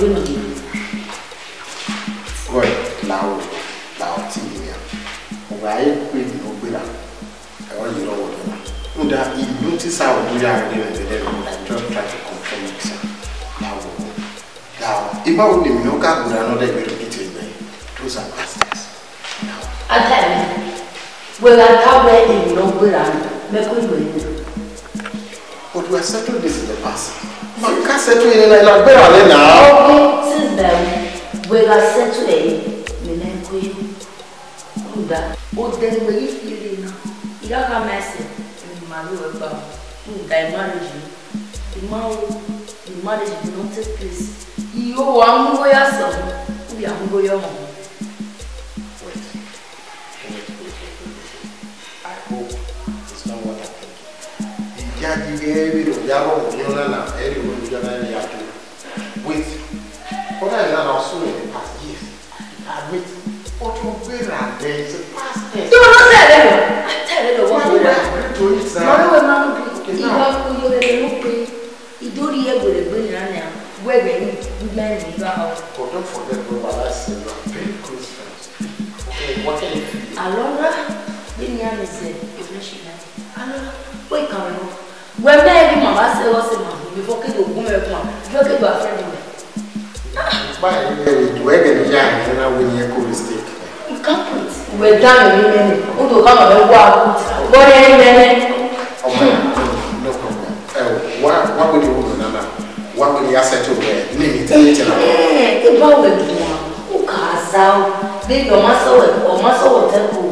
no. Right, now, Tia. Why we no better? I want you know what that you notice how we are doing and just try to confirm it. Now, if I would know that we are not able to get in there, those are pastors. I tell you, well, I can't wait in no good and make good. But we are settling this in the past. You can't settle it like better now. Okay, since then, we are settling in that. Oh, then we feel now. You don't have mercy. Thy marriage, the marriage will not take place. You are going yourself. We are going your home. Wait. I hope it's not what I think. You can't give every Yaro, Yonana, everyone, Yonana, Yaku. Wait. What I learned also in the past years, I admit, what you better there is a past tense. You will not tell them. I tell you what you are. No, you have you don't hear with the brain now. Where they men out. But don't forget, brother, I said you are very close friends. Okay, what can you do? Alora, the name is a flashing light. Alora, wait, come on. When they give my say, what's the man? Before you go, look at your friend. Why do I get a young and I win your cool mistake? You can't put it. We're done in a minute. Who do come and walk? What are you? No problem. What would you do, Nana? What will you say to me? Name it. The problem who cast out. They don't muscle temple.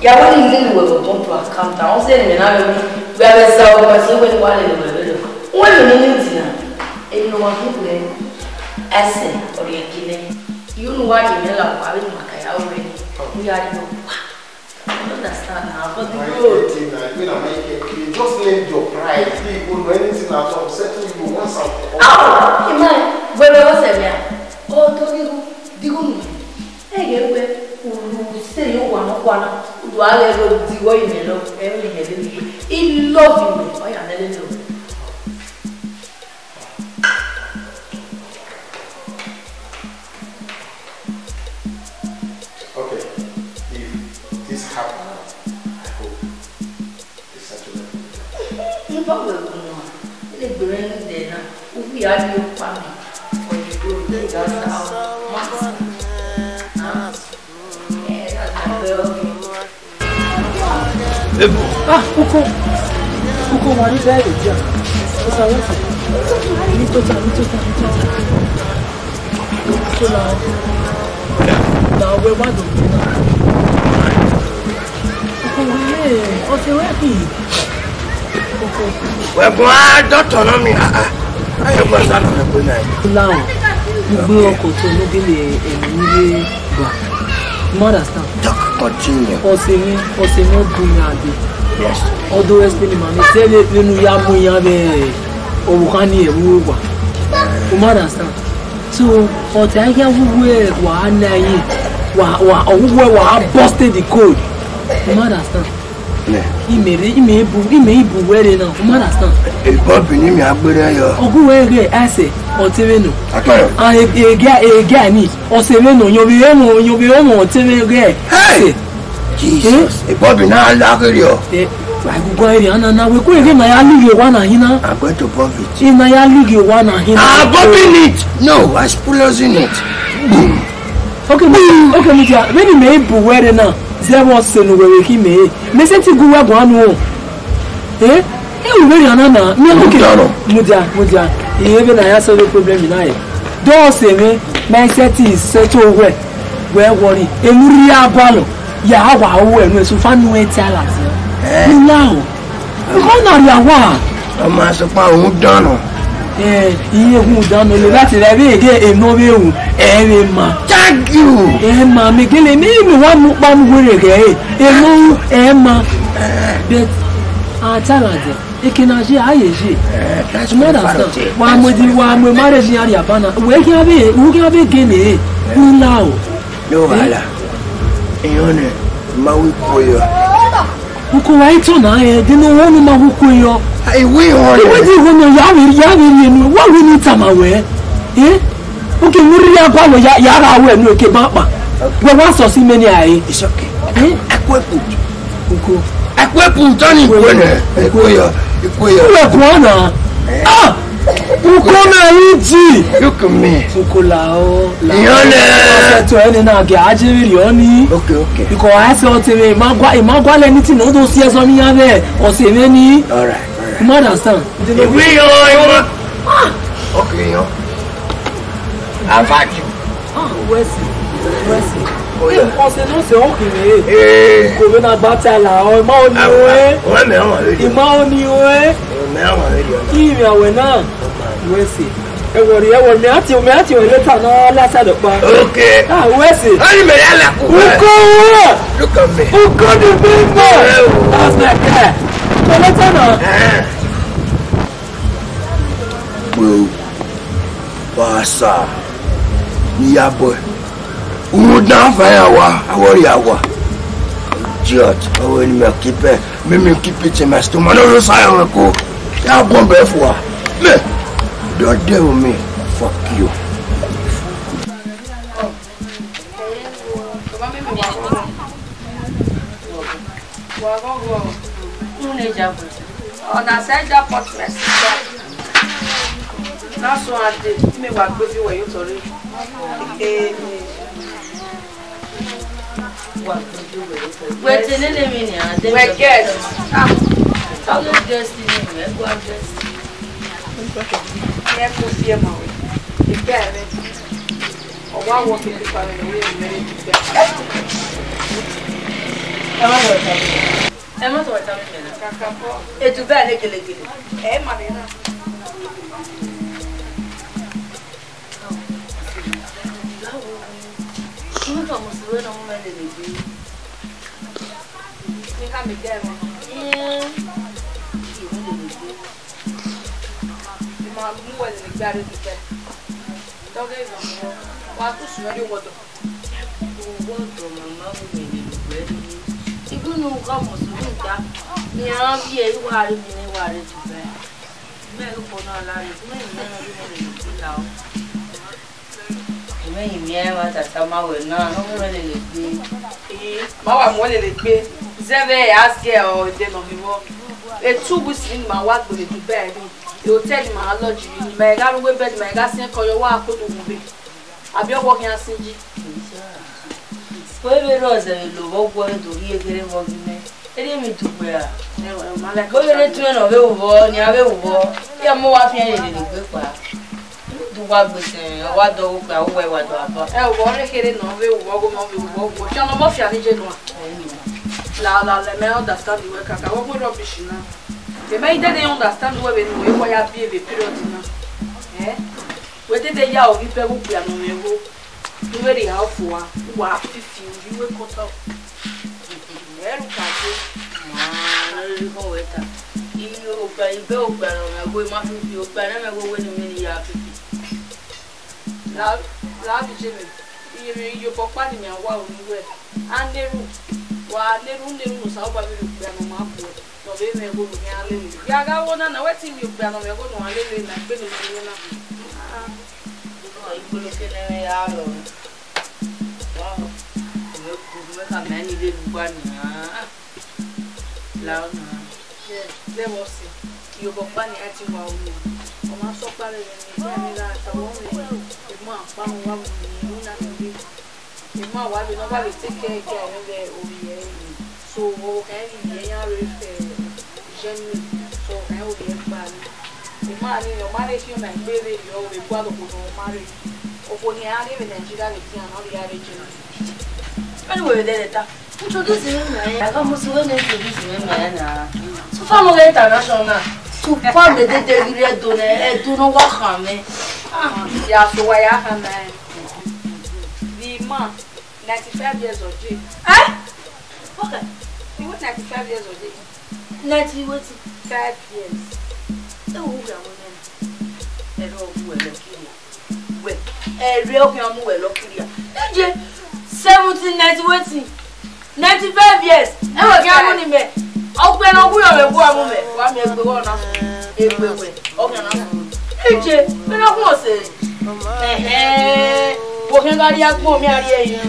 Yeah, when you live with a bump to account, I'll say, we have a sound, but you went one in the middle. When you need dinner, and you want people in essay or your killing. You know what you know about Makai already. We are no. I understand now, but the road. You just lend your pride. People know anything at all. Settle you once and for all. Oh, man. Where was I? Oh, don't you go? Hey, where? Say you want one. Do I ever do what you know? Everything. He loves you. I am letting you. Okay. If this happens, I hope the settlement will no problem. The brain there now. We are new family. For the group, that's our master. Uko wali there dia. Sasa wote. Nitota. So now we want to. Uko wali. O se wapi? We go doctor no me ayo go stand on the night. Now, you go to no be le gba. You understand? Continue. Osemi bunyade. Yes. Although explain man, say nínú ya mu yan be owukani ewu wa. You understand? So, ota ya wuwe wa na yi wa owuwe wa busted the code. You understand? Yeah. Ime ibu were na. You understand? E Bobby ni mi agbere yo. Ogun were ase otewenu. Okay. And ega ni osewenu yobi emo otewege. Hey. Jesus. E Bobby na alagere yo. I go area na we go again na ya lugi one na hina. I'm going to Bobby. Na ya lugi one na hina. Ah, Bobby it. No, I spoilers in it. Okay, Mutia. When me bu were na. Zero senu we ki me. Me senti gu wa go anu. Eh? E we area na. Me okay. Mutia. Even I have solve problem na e. Don't say me mindset is settle where worry. Emuri abalo. Ya wa wo enu so fa nu e ti ala. Now, how na ya wa? Ọmọ sọ pa òun dànù. Iye òun dànù le láti rẹ bí èdè èmo bí òun ẹ̀rẹ̀ ma. Thank you. Ma mi gele mi wá mú pa mú wèrè rẹ̀ èmo ma. Bet àtàlàdé ìkìnàṣe àyèṣe. Wà mú marriage yàrá yàbánà. Wẹ́ kí a bẹ́ gẹ́nẹ̀ ńlá o. Ló wàhálà. Èèyàn ni máa wí kó yọ. Uko wa ito na dinu wonu ma huko yo. Ai we hore. We di hono ya we ni wa we ni tama we. Okay, we are going to Yara when you came up. We want to see many. It's okay. I quit Johnny Winner. Ah! Look at me. Okay. Because I saw to me, Magua anything, all those years on the other, or say many. All right. You understand? Okay, I'll fight you. Where's it? Oh, yeah. C'est okay. Ah, where's it? Look at me. That's not that. Well, Basa, yeah, boy. Who down fire? I worry. Judge, I will keep it. Maybe keep it in my stomach. No, I will go. I'll go back for me. Don't deal with me. Fuck you. On a said that pot mess. That's what I did. Me what good you were you sorry. Wait in any minute. We're guests. How you dressed in him? Go dressed. Yeah, to see him. You get it. Or one walking people in the way and ready to get. I'm not what I'm saying. It's a bad little. Eh, Marina. You come to the no man in the view. You can't be there. Yeah. You win the view. You might move well in the garden to bed. Don't get on. What to swear you water? You want from my mouth in the bread. If you know come to do that, me around here, you are in the water to bed. Men who put on life, men in the now. When you hear what I tell my way, no, no, really, Mama, what did it be? Zeve asked you or then of you. A 2 weeks in my work with the bed. You'll tell him my allergy. You may have a bed, my gas and call your work to move. I'll be walking as Sinji. Where was a low boy to hear getting walking me? I didn't mean to wear. Go to return of over, near over. You're more than the what do what I hear no way, John of La may understand the work. I won't rubbish now. They may then understand where we have be a period now. Eh? Whether they are people who be on very helpful. Who are 50, you will cut up. Where can you go with that? You go, but I'm going to be open and I go when you are 50. Love Jimmy, you papa in your wow, and the room. While the room was out by the piano, so they may go to the Yaga one and waiting you piano, you're going to live in that building. You could look in a yard. Wow, look at many little one. Loud, there was you go funny at you. I'm so sorry, my wife will nobody take care of the so any genuine so I will be a man. The man in your marriage, you might baby, you will be one of marriage. Or when you are living in Nigeria, you are not the average. Anyway, then, introduce him. I almost went into this man. So far, international. To find the day do not walk on me. Yeah, so I am man. The man, 95 years old. Eh? Okay. He was 95 years old. 95 years. Oh, well, a real young well, okay. 17, 95 years. I was young man. Open a wheel of a woman. One year ago, okay, I Porque garia com me aí.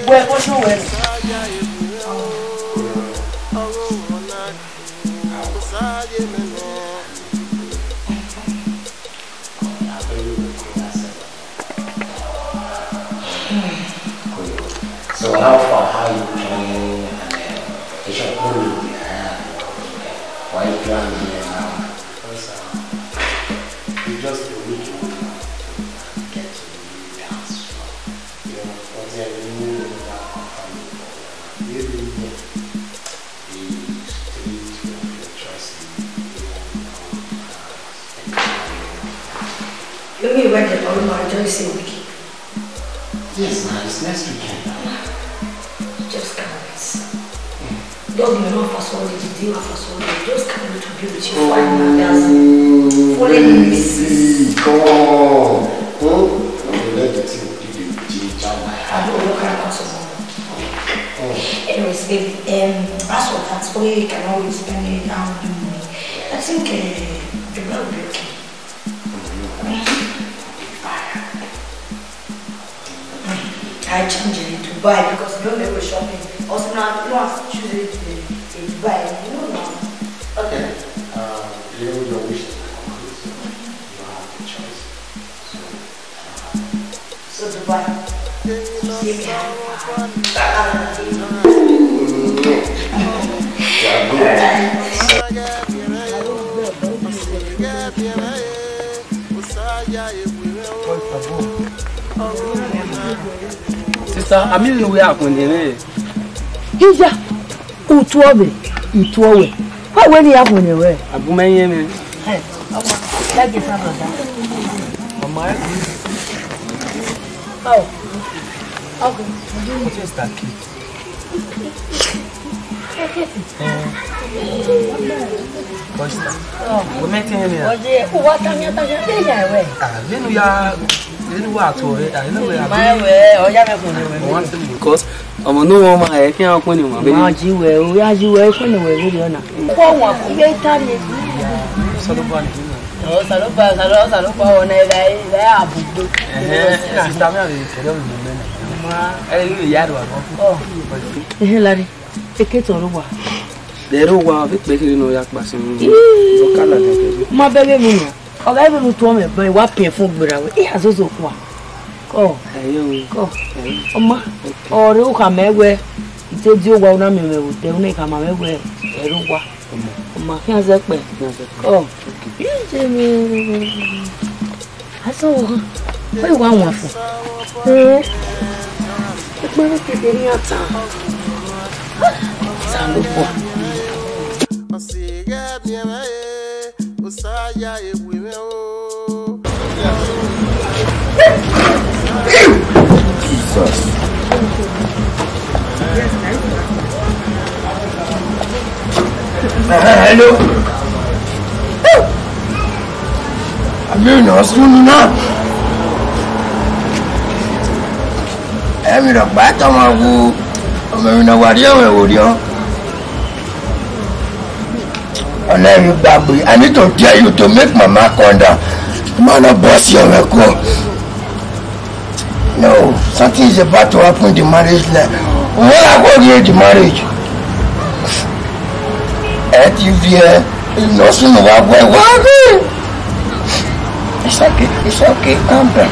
Bué com chuva. So how far how you planning it's your goal why you planning here now? Because you just a week away now. Get to the house. You know, what's the new that company? Maybe the 3 to your choice. Let me work it on my choice a week. Yes, now it's next weekend now. Just can't. Don't be enough for someone to deal with for someone. Just can't to be with you for Come on. Let the team change out my I don't know what about someone. Anyways, baby, as for that, so you can always spend it down with me. I think the girl will be okay. I changed it to buy because you don't ever shopping. Also now you want to choose it to buy. You know now. Okay. You know your wish is complete, so you have the choice. So to buy. See me how Sister, I'm in the way up when they Ija, utuobe, utuowe. Why when you have when you wear? I go my name. Hey, that is another. Oh, okay. What is that kid? Costa. Oh, we met him here. What time you think I wear? Then we are to it. I know we are. My way, or you have Because I'm no woman. I can't open him. We are you away from the way we are now. One, we are tired. So the one. Oh, Salopa, Salopa, and they are booked. Sister, Oh, Larry, take it all over. They don't want it, but you know, Yak Bassin. My baby, or I will tell me, but what painful, but he has also one. Go, go, or you come away. It tells you well, I'm with the only come away. My hands up. Oh, I saw what one waffle. It's my getting your time. Sound of what? Jesus. Hello. I'm in Austin now. I'm in a battle. I'm in a warrior. I need to tell you to make my mark on the man of boss your record. No, something is about to happen in the marriage life. When I go near the marriage, nothing about where it's okay, calm down.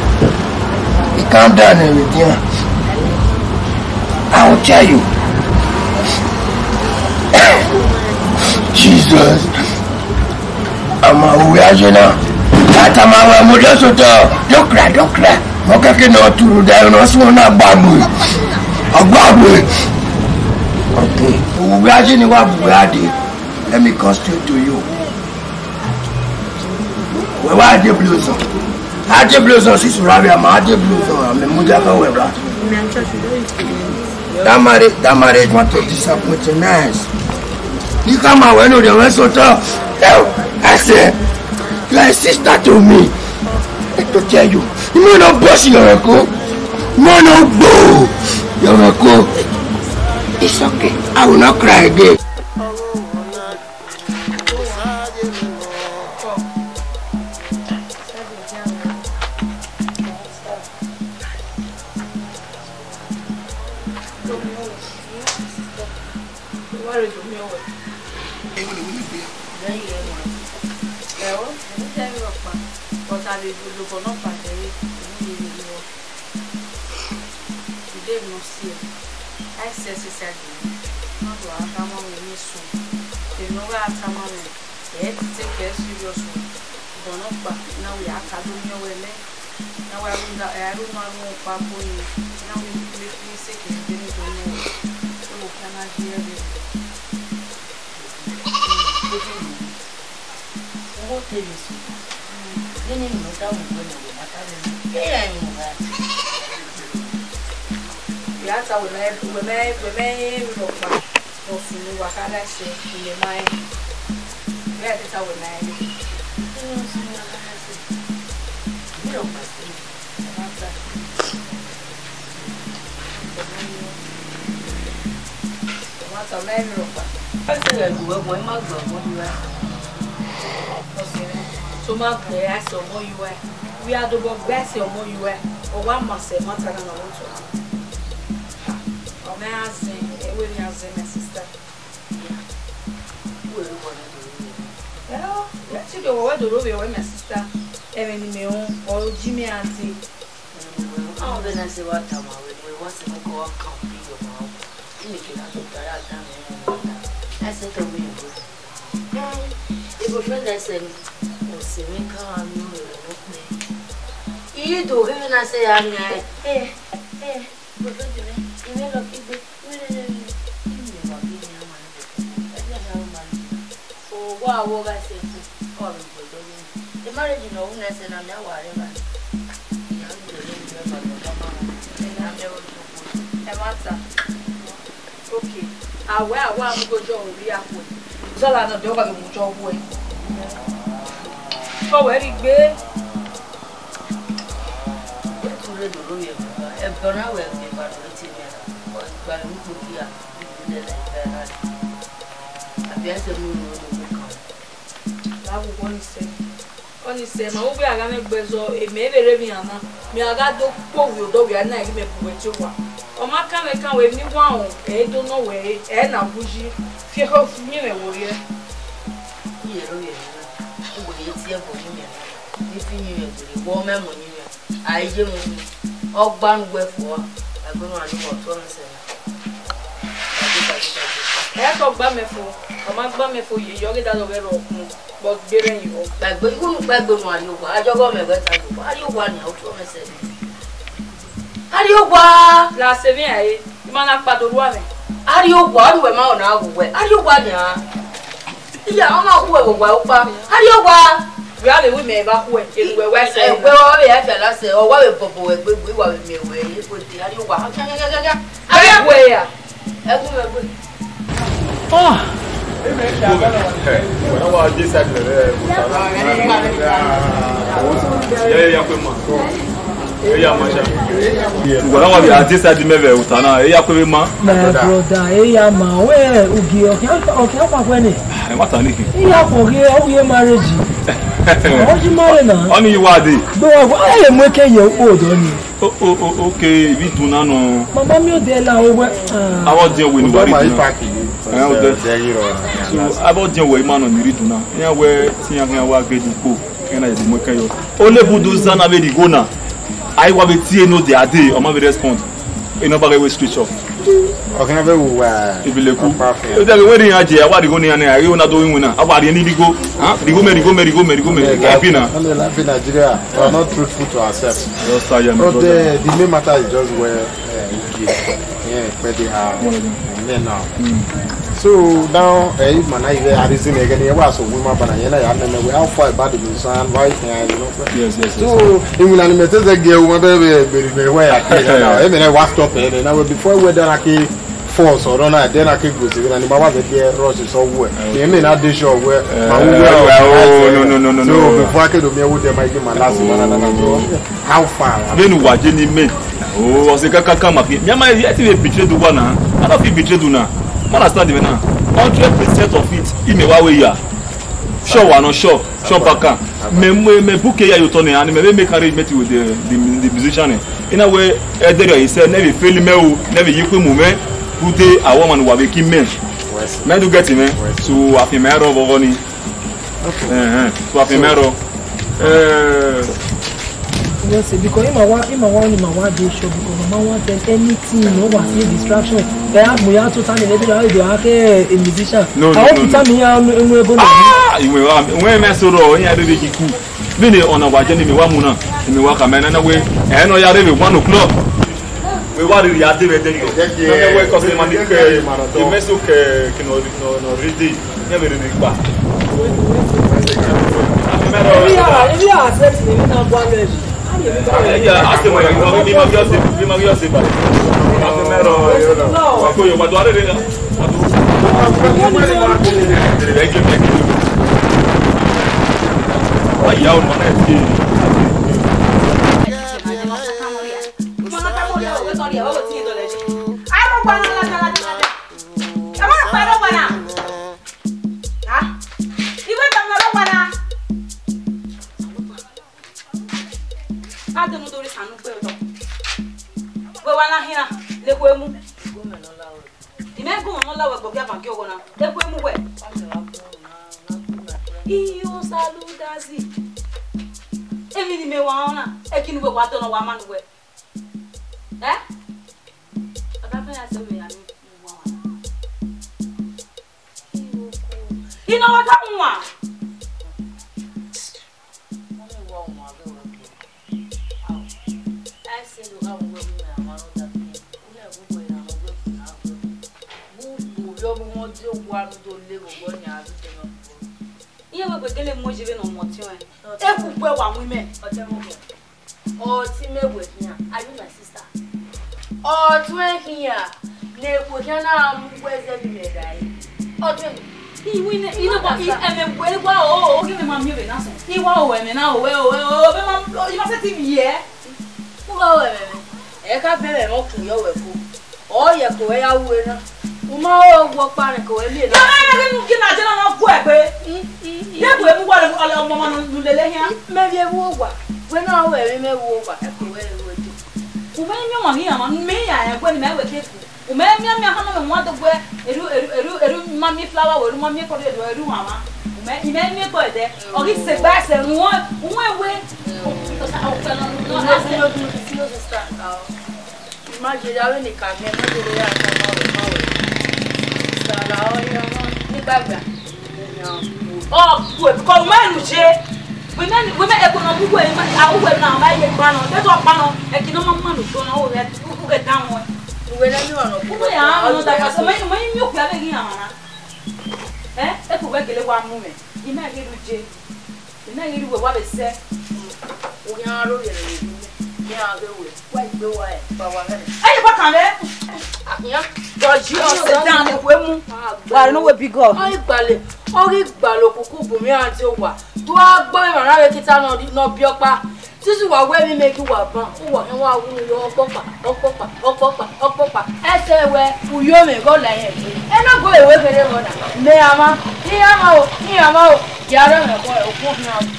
You calm down and everything. I will tell you. Jesus, I'm a reaction now. I'm a model. Don't cry. Okay, not to die, no sooner than bamboo. A bamboo. Okay, we are getting what we are doing. Let me come straight to you. Where are the blues? I the blues on Sister Rabia, I the blues on the Mujaka Webra. That marriage want to disappoint you, nice. You come out when the rest of the I said, you are a sister to me. To tell you, you know, boss your record. No, boo. Your record. It's okay. I will not cry again. I want to see no the day or maybe respond. You know, we switch off. Okay, never will. If you look, if they're wearing a jail, what are you going to do? You not doing winner. About any go, huh? The go, Nigeria are not truthful to ourselves. The main matter is just where they are men now. So now, if man I reason again, you was a woman, but I we how far about the son, right? Yes. So, in when I met the girl, whatever, where I came now, I mean, I was stopping, and I was before we done a force or don't I, then I keep with it, and my wife here, Ross is all where. You may not be sure where. No. So, before I could be with them, I give my last one, how far? Then what did you mean? Oh, was the Kaka Maki? Yama, you have to be betrayed to one. I don't feel betrayed to now. Understand me now? 100% of it in a way. Sure, one no sure baka. Me book ya you turn and me make arrangement with the musician. In a way, he said never fail me o, never you come me. Who they a woman who make him men. Men do get him so afimero bogoni. So afimero. Yes, because him want dey show because mama want anything, no want see distraction. They have me out to turn the they have a musician. No. I hope you tell me how we go. When me so ro, ya be kiku. Me ne on our journey me wa mu na. Me wa ka me na we. E no ya re 1 o'clock. We wa re ya dey we dey go. Na we cause man the meso que no ready. Ya be re gba. If you are set me na go allergy. Yeah, ask them why you might just say but no. You what are they? This is what we make you work. I say, where you may go like it. And not go away with them. They are my Yara,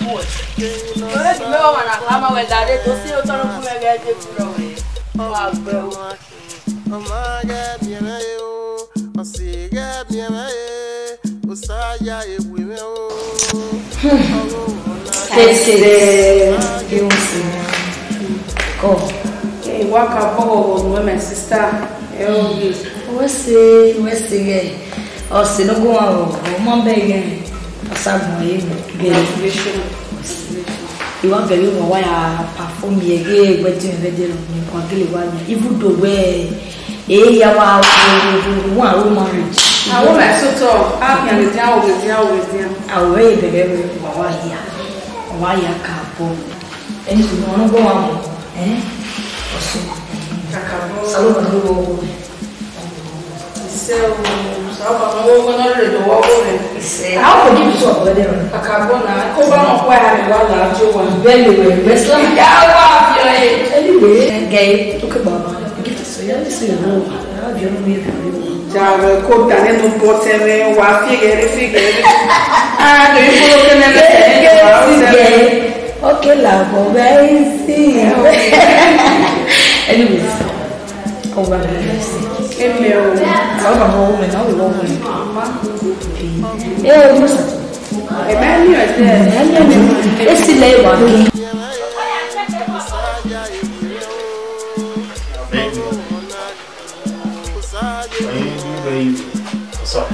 boy. Let's go on a hammer with that. To see you turn up again. Oh, my God, I see, get me away. Usaya, if we will. Okay, walk up with my sister. What's the or Sinogo, Mom Begin, or some you want very well why I perform me again, but you never even the way one marriage. I want my so I can deal with them. I'll wait the very why I can't go. And if you want to go on, how could you talk with them? I can't go now. Over on where I want you one very well. Anyway, gay, look about it. Java cooked and then put in one figure. Ah, do you put okay, love, very see. Anyways, home and all over. It's So,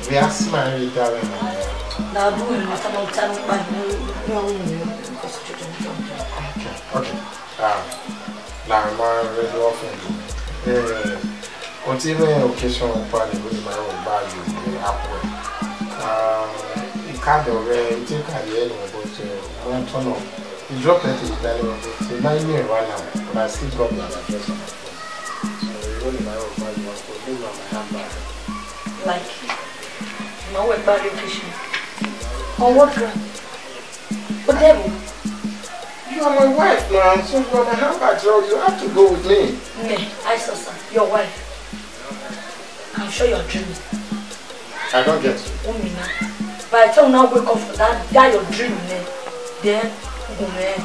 we are smiling, darling. Now, doing what I'm telling Okay. Now, I'm very often. Until an occasional party with my own value, you can't already take a yellow about one ton of. You drop it in the dining so 9 years right now, but I still got my address on my phone. So, you my own value, I put my handbag. Like, no work about education. On what ground? What devil? You are my wife now, so you are my handbag, so you have to go with me. Nee, I saw son, your wife. I'm sure you're dreaming. I don't get you. By the time now wake up for that you're dreaming, then, oh man,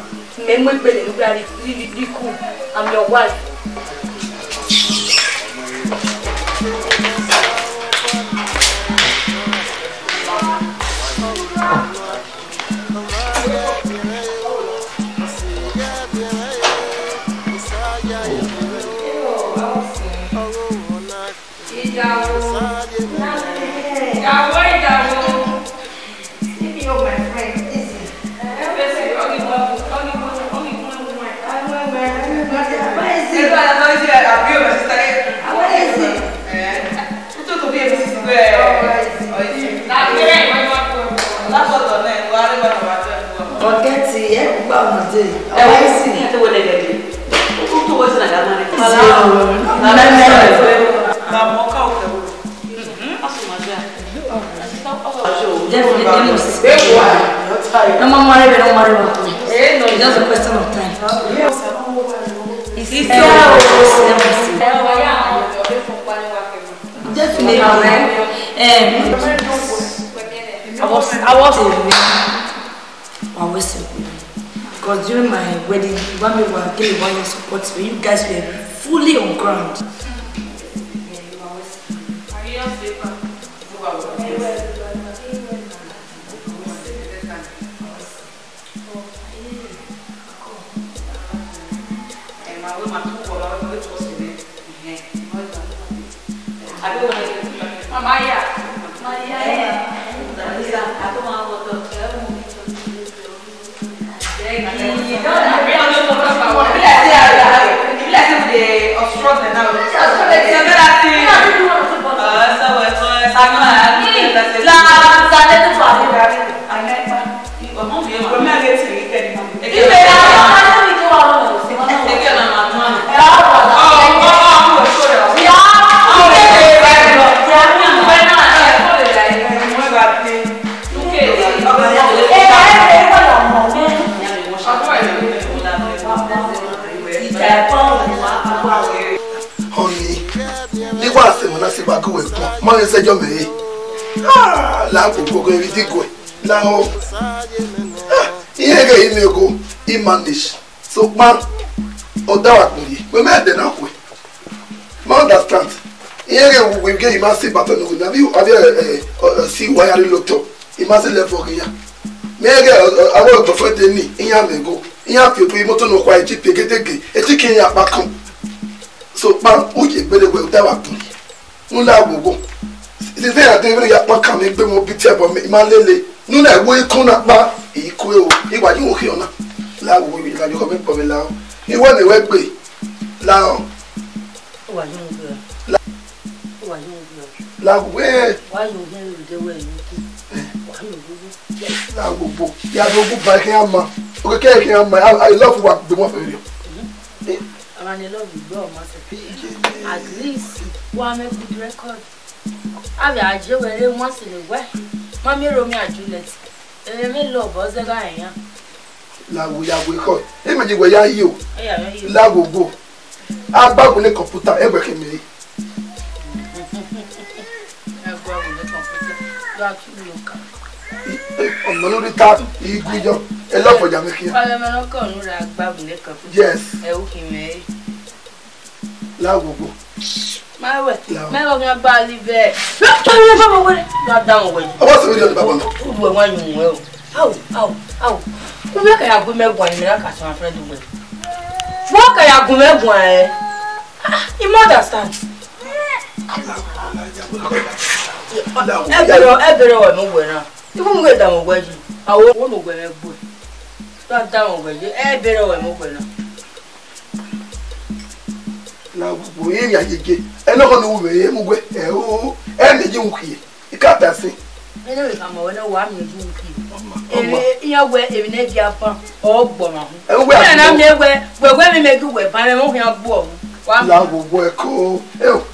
really cool. I'm your wife. It's just a question of time. Definitely. I was because during my wedding, when we were getting 1 year support, so you guys were fully on ground. Money said you may. La go go every go. La ho. Here go go in mandish. So man odawa kuni. We me dey na kwe. Man understand. Here we get massive pattern we na you see why are locked up. Massive level here. Me get awo to for dey ni iya me go. Iya fi to moto no kwa eji pegedege. Eji kin ya pa kan. So man o je gbele we odawa kuni. Nula gogo. It is there that even ya pa kan me gbe mo bi ti ebo me ma lele. Nuna ewo ikun na pa iku e o. Igba ji wo ki ona. La wo bi la jo ko me po me la o. Iwo ni we gbe. La o. Wa yo gbe. Wa yo gbe. La we. Wa yo gbe de we ni. Wa yo gbe. La gogo. Ya gogo ba ki ama. O ke ki ama. I love what be mo fe ri. And I love you, bro. At least one make good record. I be a Joe where once in a way. Mommy Romeo and Juliet. And me love us a guy. Lawo yawo ko. E meji we ya yi o. Lawo go. Agbagun ni computer e gbe kemi. Agbagun ni computer. Ya ki lo ka. Ọmọ lórí ta igujo. E lo foja mi kiyan. Pale me no ko nu ra agbagun ni computer. Yes. E o ki me. Lawo go. Ma we kan ba live. To le ba mo we. Da da mo we. Owo se ri o baba mo. O du e wan yun we o. Au. Mo be ka ya gun megun ni na ka so afre du we. Mo ka ya gun megun e. You understand? Ebere wa mo we na. Ibu mo da mo we ji. Awo wo mo we me gbo. Da mo we ji. Ebere wa mo we na. Lawo bo ye ya yege. E no ko no we ye mo gwe. E o e ni ji nkuye. Ika pese. Ene we ka mo we na wa mi ji nkuye. Iya we e na dia pa o gbo ma ho. E we na me we me me ku we ba me mo hia gbo. Lawo bo e ko.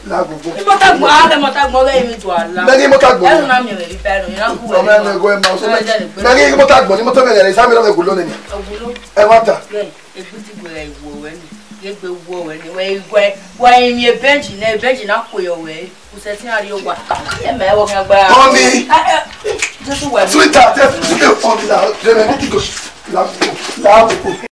Lawo bo. Mo ta gbo we mi do ala. Nagi mo ta gbo. E na mi we ri pe no ina ku we. O me me go e ma so me. Nagi mo ta gbo ni mo to me le sa mi lo me gulo ni. Ogulo. E wa ta. E guti gbo e wo we ni. Egbe wo we ni we mi bench na ko yo we. O se tin ari o wa. E me wo kan gba. Mommy. Just we. Sweetheart, just give me a phone now. Let me go. Lawo.